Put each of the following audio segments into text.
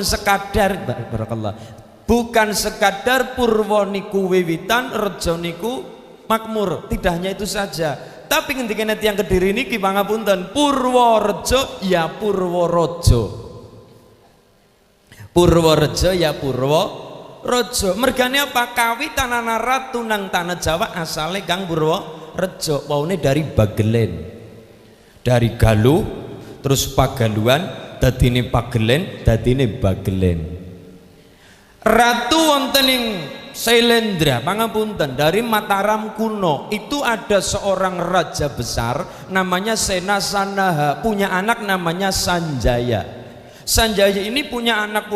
sekadar barakallah, bukan sekadar Purwo niku wiwitan, Rejo niku makmur, tidak hanya itu saja. Tapi ketika nanti yang Kediri niki pangapunten, Purworejo ya Purworejo, Purworejo ya Purworejo. Mergane apa? Kawitan ana ratu nang tanah Jawa asale Kang Purworejo, waune dari Bagelen, dari Galuh terus Pagaluan, dadine Pagelen, dadine Bagelen. Ratu wonten ing Sailendra pangapunten dari Mataram kuno itu ada seorang raja besar namanya Senasanaha, punya anak namanya Sanjaya. Sanjaya ini punya anak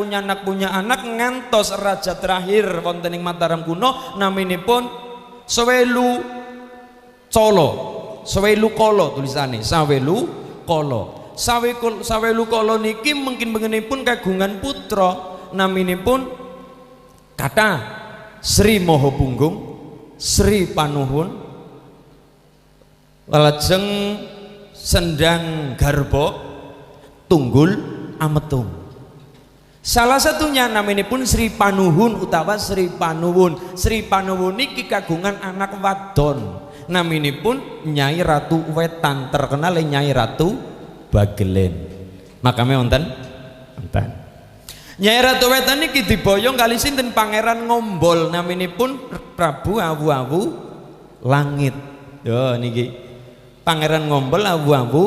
ngantos raja terakhir wonten ing Mataram kuno naminipun Sawelu Colo, Sawelu Kolo tulisane, Sawelu Kolo. Sawelu Kolo niki mungkin bengenipun kagungan putra naminipun kata Sri Mohopunggung, Sri Panuhun, lajeng Sendang Garbo, Tunggul Ametung. Salah satunya naminipun Sri Panuhun utawa Sri Panuwun. Sri Panuwun niki kagungan anak wadon. Naminipun Nyai Ratu Wetan, terkenal Nyai Ratu Bagelen. Makame wonten? Wonten. Nyai Ratu Wetan niki diboyong kali sinten Pangeran Ngombol, naminipun Prabu Awu-awu Langit. Yo niki Pangeran Ngombol Awu-awu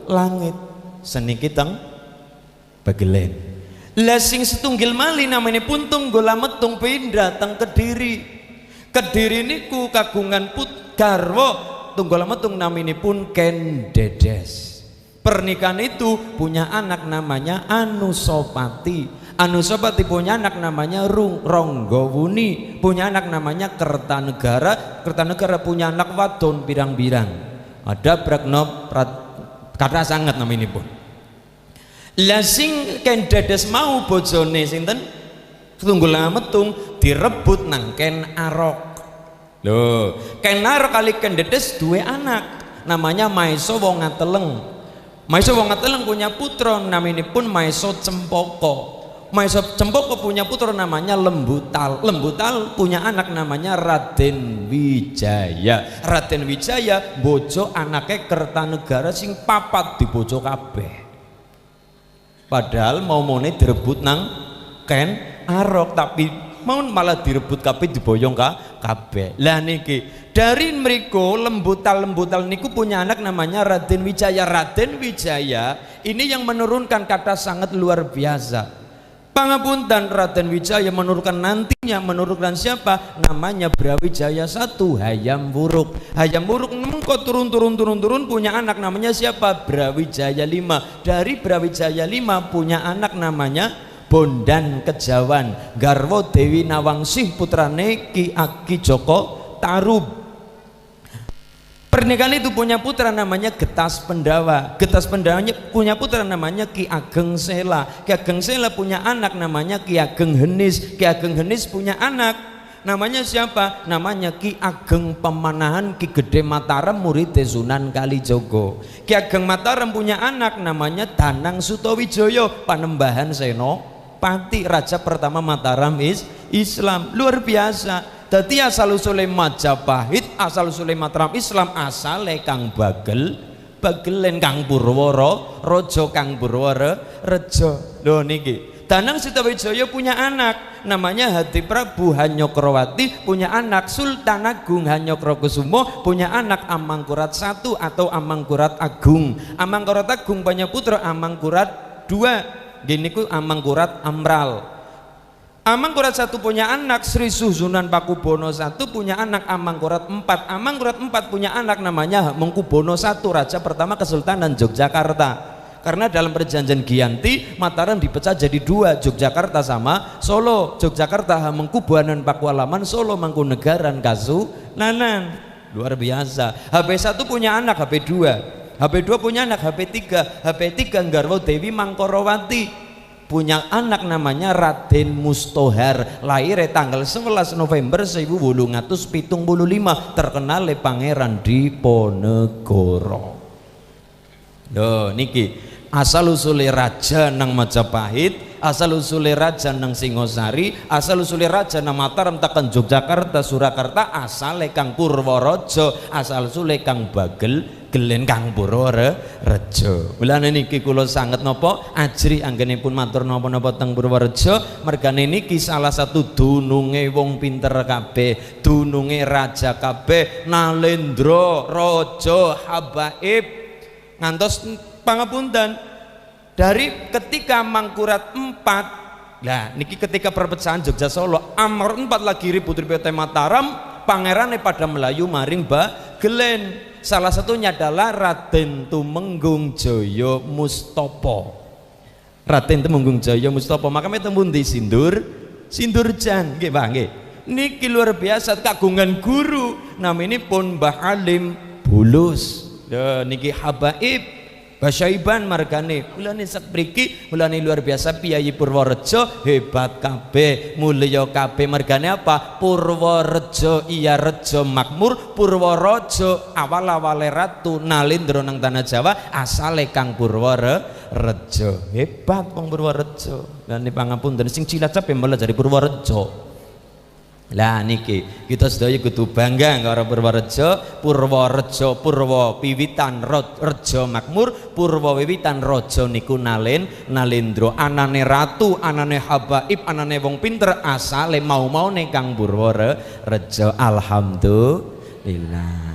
Langit seniki teng Bagelen. Lah sing setunggil malih naminipun Tunggul Ametung pindah teng Kediri. Kediri niku kagungan garwa Tunggul Ametung naminipun Ken Dedes. Pernikahan itu punya anak namanya Anusapati. Anusapati punya anak namanya Ronggowuni, punya anak namanya Kertanegara. Kertanegara punya anak wadon pirang-pirang. Ada Brakno kata sangat naminipun. Lah sing Ken Dedes mau bojone sinten Tunggul Ametung direbut nang Ken Arok. Loh, Ken Arok kali Ken Dedes duwe anak namanya Maeso Wongateleng. Maeso Wongateleng punya putra naminipun Maeso Cempoko. Maeso Cempoko punya putra namanya Lembutal. Lembutal punya anak namanya Raden Wijaya. Raden Wijaya bojo anaknya Kertanegara sing papat di bojo kabeh. Padahal mau-maune direbut nang Ken Arok, tapi mau malah direbut kabeh diboyong kabeh. Lah niki dari mriko Lembutal niku punya anak namanya Raden Wijaya. Raden Wijaya ini yang menurunkan kata sangat luar biasa. Pangapunten, Raden Wijaya menurunkan nantinya, menurunkan siapa? Namanya Brawijaya I, Hayam Wuruk. Hayam Wuruk mengko turun punya anak namanya siapa? Brawijaya V. Dari Brawijaya V punya anak namanya Bondan Kejawan, garwa Dewi Nawangsih putrane Ki Aki Joko Tarub. Pernikahan itu punya putra namanya Getas Pendawa. Getas Pendawanya punya putra namanya Ki Ageng Sela. Ki Ageng Sela punya anak namanya Ki Ageng Henis. Ki Ageng Henis punya anak namanya siapa? Namanya Ki Ageng Pemanahan Ki Gede Mataram murid Sunan Kalijogo. Ki Ageng Mataram punya anak namanya Danang Sutawijoyo, Panembahan Senopati, raja pertama Mataram Islam. Luar biasa. Dadi asal usule Majapahit, asal usule Mataram Islam, asale Kang Bagelen, Kang Purworejo, Kang Purworejo. Lho niki Danang Sutawijaya punya anak namanya Hadi Prabu Hanyokrawati, punya anak Sultan Agung Hanyokrokusumo, punya anak Amangkurat I atau Amangkurat Agung. Amangkurat Agung punya putra Amangkurat II, gini ku Amangkurat Amral. Amangkurat I punya anak Sri Susunan Pakubono I, punya anak Amangkurat IV. Amangkurat IV punya anak namanya Hamengkubono I, raja pertama Kesultanan Yogyakarta. Karena dalam perjanjian Giyanti Mataram dipecah jadi dua, Yogyakarta sama Solo. Yogyakarta Hamengkubuanan Pakualaman, Solo Mangkunegaran Kasunanan. Luar biasa. HP1 punya anak HP2. HP2 punya anak HP3. HP3 garwa Dewi Mangkorowati. Punya anak namanya Raden Mustohar, lahir tanggal 11 November 1875, terkenal Pangeran Diponegoro. Loh niki asal usule raja nang Majapahit, asal usule raja nang Singosari, asal usule raja nang Mataram tekan Yogyakarta Surakarta, asale kang Purworejo, asal usule kang Bagel Gelen kang Purworejo. Mulane niki kula sanget napa ajri anggenipun matur napa-napa teng Purworejo, mergane niki salah satu dununge wong pinter kabeh, dununge raja kabeh, Nalendra Raja Habaib. Ngantos pangapunten dari ketika Mangkurat 4, lah niki ketika perpecahan Jogja Solo, Amr 4 lagi ribut PT Mataram, pangerane pada Melayu maring Bagelen. Salah satunya adalah Raden Tumenggung Jaya Mustopo. Raden Tumenggung Jaya Mustopo, makanya tembun di Sindurjan, nggih Pak nggih. Niki luar biasa kagungan guru, naminipun Mbah Alim Bulus. Niki Habaib Basyaiban margane. Mulane sapriki, mulane luar biasa Piyayi Purworejo hebat kabeh, mulya kabeh margane apa? Purworejo iya rejo makmur, Purworejo awal-awale ratu Nalendra nang tanah Jawa, asale kang Purworejo. Hebat wong Purworejo. Lan pangapunten sing Cilacap malah dari Purworejo. Lah niki kita sedaya kudu bangga karo Purworejo. Purworejo Purwo wiwitan rejo makmur, Purwo wiwitan raja niku Nalendra, anane ratu, anane habaib, anane wong pinter, asale mau-maune kang Purworejo. Alhamdulillah.